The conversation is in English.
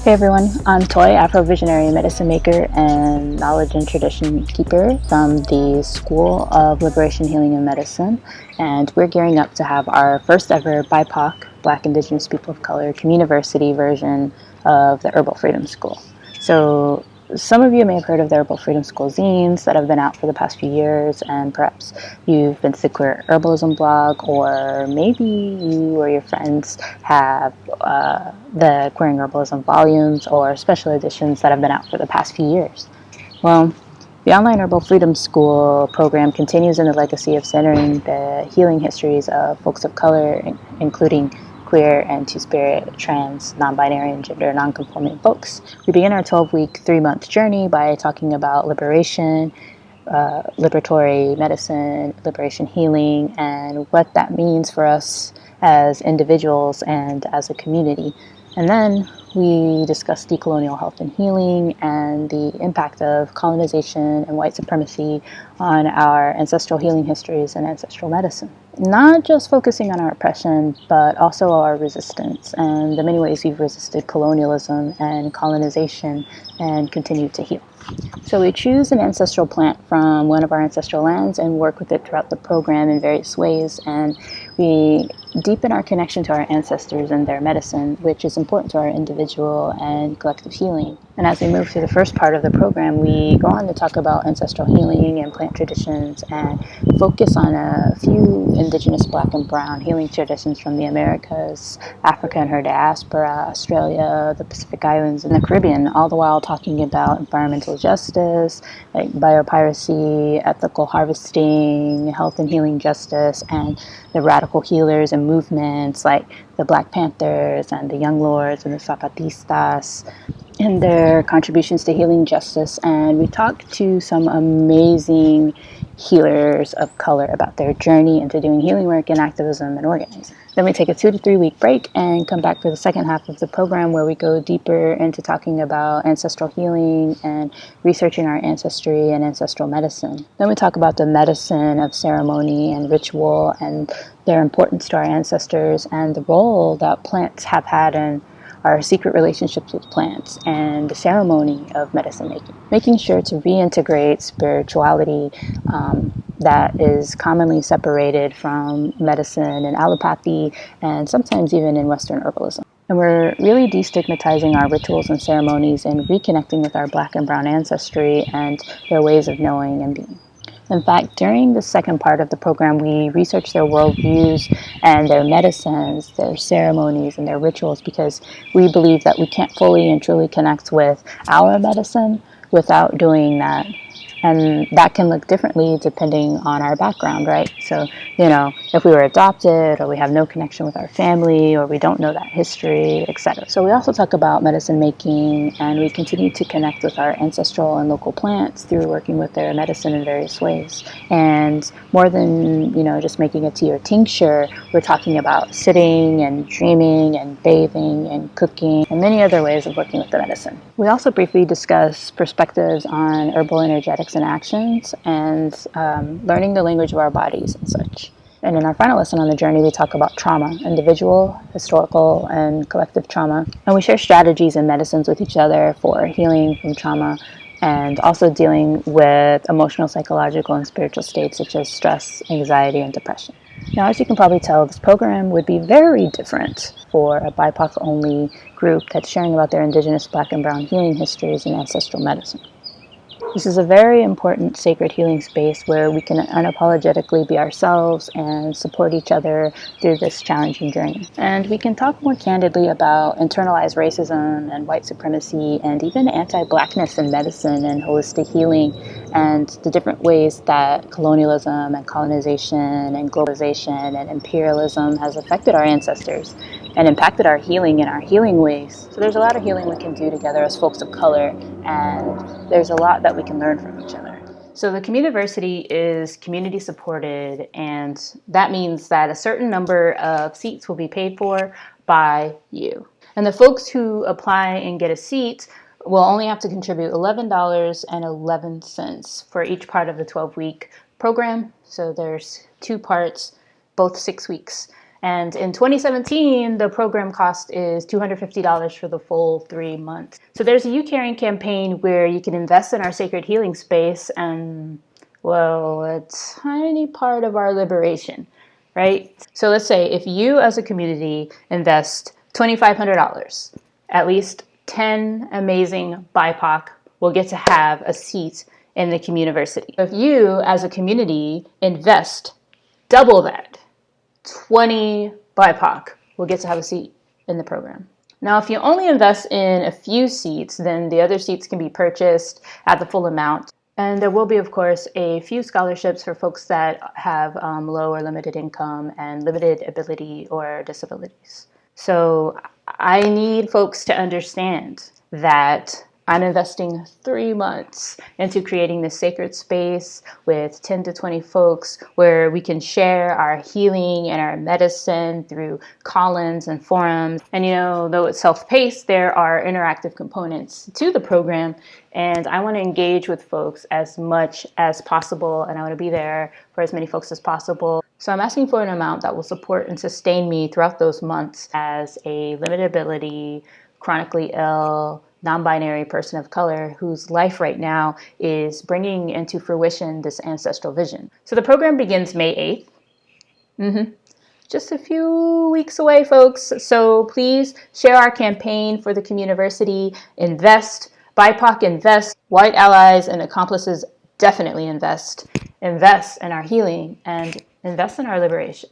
Hey everyone, I'm Toy, Afro-Visionary medicine maker and knowledge and tradition keeper from the School of Liberation, Healing, and Medicine, and we're gearing up to have our first ever BIPOC, Black, Indigenous, People of Color, Communiversity version of the Herbal Freedom School. So some of you may have heard of the Herbal Freedom School zines that have been out for the past few years, and perhaps you've been to the Queer Herbalism blog, or maybe you or your friends have the Queer Herbalism volumes or special editions that have been out for the past few years. Well, the online Herbal Freedom School program continues in the legacy of centering the healing histories of folks of color, including queer and two-spirit, trans, non-binary, and gender non-conforming folks. We begin our 12-week, 3-month journey by talking about liberation, liberatory medicine, liberation healing, and what that means for us as individuals and as a community. And then we discuss decolonial health and healing and the impact of colonization and white supremacy on our ancestral healing histories and ancestral medicine. Not just focusing on our oppression, but also our resistance and the many ways we've resisted colonialism and colonization and continue to heal. So we choose an ancestral plant from one of our ancestral lands and work with it throughout the program in various ways, and we deepen our connection to our ancestors and their medicine, which is important to our individual and collective healing. And as we move through the first part of the program, we go on to talk about ancestral healing and plant traditions and focus on a few indigenous Black and brown healing traditions from the Americas, Africa and her diaspora, Australia, the Pacific Islands, and the Caribbean, all the while talking about environmental justice, like biopiracy, ethical harvesting, health and healing justice, and the radical healers and movements like the Black Panthers and the Young Lords and the Zapatistas, and their contributions to healing justice. And we talked to some amazing healers of color about their journey into doing healing work and activism and organizing. Then we take a 2 to 3 week break and come back for the second half of the program, where we go deeper into talking about ancestral healing and researching our ancestry and ancestral medicine. Then we talk about the medicine of ceremony and ritual and their importance to our ancestors and the role that plants have had in our secret relationships with plants and the ceremony of medicine making. Making sure to reintegrate spirituality that is commonly separated from medicine and allopathy, and sometimes even in Western herbalism. And we're really destigmatizing our rituals and ceremonies and reconnecting with our Black and brown ancestry and their ways of knowing and being. In fact, during the second part of the program, we research their worldviews and their medicines, their ceremonies, and their rituals, because we believe that we can't fully and truly connect with our medicine without doing that. And that can look differently depending on our background, right? So, if we were adopted, or we have no connection with our family, or we don't know that history, etc. So we also talk about medicine making, and we continue to connect with our ancestral and local plants through working with their medicine in various ways. And more than, just making a tea or tincture, we're talking about sitting and dreaming and bathing and cooking and many other ways of working with the medicine. We also briefly discuss perspectives on herbal energetics and actions, and learning the language of our bodies and such. And in our final lesson on the journey, we talk about trauma, individual, historical, and collective trauma. And we share strategies and medicines with each other for healing from trauma, and also dealing with emotional, psychological, and spiritual states such as stress, anxiety, and depression. Now, as you can probably tell, this program would be very different for a BIPOC-only group that's sharing about their indigenous Black and brown healing histories and ancestral medicine. This is a very important sacred healing space where we can unapologetically be ourselves and support each other through this challenging journey. And we can talk more candidly about internalized racism and white supremacy, and even anti-Blackness in medicine and holistic healing, and the different ways that colonialism and colonization and globalization and imperialism has affected our ancestors and impacted our healing in our healing ways. So there's a lot of healing we can do together as folks of color, and there's a lot that we can learn from each other. So the Communiversity is community supported, and that means that a certain number of seats will be paid for by you. And the folks who apply and get a seat will only have to contribute $11.11 for each part of the 12-week program. So there's 2 parts, both 6 weeks. And in 2017, the program cost is $250 for the full 3 months. So there's a You Caring campaign where you can invest in our sacred healing space and, well, a tiny part of our liberation, right? So let's say if you as a community invest $2,500, at least 10 amazing BIPOC will get to have a seat in the communiversity. If you as a community invest double that, 20 BIPOC will get to have a seat in the program. Now, if you only invest in a few seats, then the other seats can be purchased at the full amount. And there will be, of course, a few scholarships for folks that have low or limited income and limited ability or disabilities. So I need folks to understand that I'm investing 3 months into creating this sacred space with 10 to 20 folks where we can share our healing and our medicine through call-ins and forums. And though it's self-paced, there are interactive components to the program, and I want to engage with folks as much as possible, and I want to be there for as many folks as possible. So I'm asking for an amount that will support and sustain me throughout those months as a limited ability, chronically ill, non-binary person of color whose life right now is bringing into fruition this ancestral vision. So the program begins May 8th. Just a few weeks away, folks. So please share our campaign for the communiversity. Invest. BIPOC invest. White allies and accomplices definitely invest. Invest in our healing and invest in our liberation.